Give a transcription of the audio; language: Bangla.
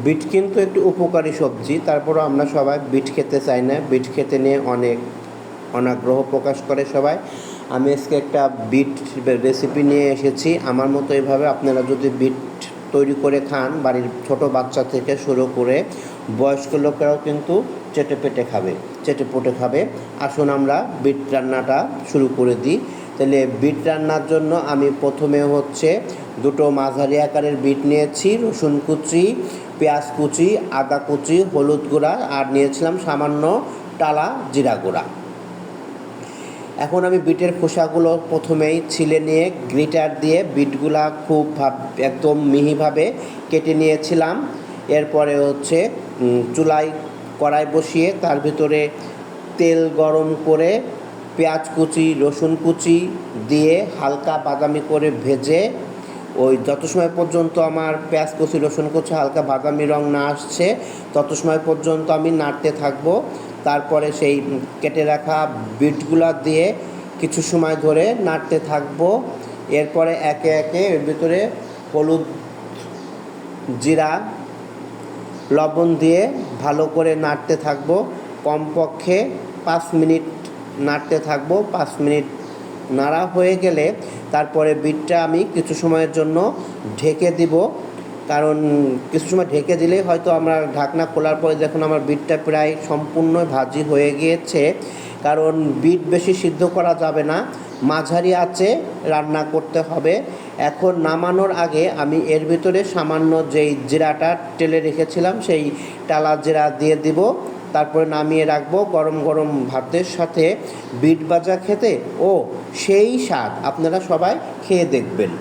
বিট কিন্তু একটি উপকারী সবজি, তারপরও আমরা সবাই বিট খেতে চাই না। বিট খেতে নিয়ে অনেক অনাগ্রহ প্রকাশ করে সবাই। আমি আজকে একটা বিট রেসিপি নিয়ে এসেছি। আমার মতো এভাবে আপনারা যদি বিট তৈরি করে খান, বাড়ির ছোট বাচ্চা থেকে শুরু করে বয়স্ক লোকেরাও কিন্তু চেটেপুটে খাবে। আসুন আমরা বিট রান্নাটা শুরু করে দিই। তাহলে বিট রান্নার জন্য আমি প্রথমে দুটো মাঝারি আকারের বিট নিয়েছি, রসুন কুচি, পেঁয়াজ কুচি, আদা কুচি, হলুদ গুঁড়া আর নিয়েছিলাম সামান্য টালা জিরা গুঁড়া। এখন আমি বিটের খোসাগুলো প্রথমেই ছিলে নিয়ে গ্রেটার দিয়ে বিটগুলা একদম মিহিভাবে কেটে নিয়েছিলাম। এরপরে চুলায় কড়াই বসিয়ে তার ভিতরে তেল গরম করে পেঁয়াজ কুচি, রসুন কুচি দিয়ে হালকা বাদামি করে ভেজে যত সময় পর্যন্ত আমার পেঁয়াজ কুচি, রসুন কুচি হালকা বাদামি রং না আসছে তত সময় পর্যন্ত আমি নাড়তে থাকবো। তারপরে সেই কেটে রাখা বিটগুলা দিয়ে কিছু সময় ধরে নাড়তে থাকবো। এরপরে একে একে এর ভিতরে হলুদ, জিরা, লবণ দিয়ে ভালো করে নাড়তে থাকবো। কমপক্ষে 5 মিনিট নাড়তে থাকবো। 5 মিনিট নাড়া হয়ে গেলে তারপরে বিটটা আমি কিছু সময়ের জন্য ঢেকে দিব। কারণ কিছু সময় ঢেকে দিলেই হয়তো আমরা ঢাকনা খোলার পরে দেখুন আমার বিটটা প্রায় সম্পূর্ণ ভাজি হয়ে গিয়েছে। কারণ বিট বেশি সিদ্ধ করা যাবে না, মাঝারি আঁচে রান্না করতে হবে। এখন নামানোর আগে আমি এর ভিতরে সামান্য যেই জিরাটা টেলে রেখেছিলাম সেই টালা জিরা দিয়ে দিব। তারপরে নামিয়ে রাখবো। গরম গরম ভাতের সাথে বিট ভাজা খেতে সেই স্বাদ, আপনারা সবাই খেয়ে দেখবেন।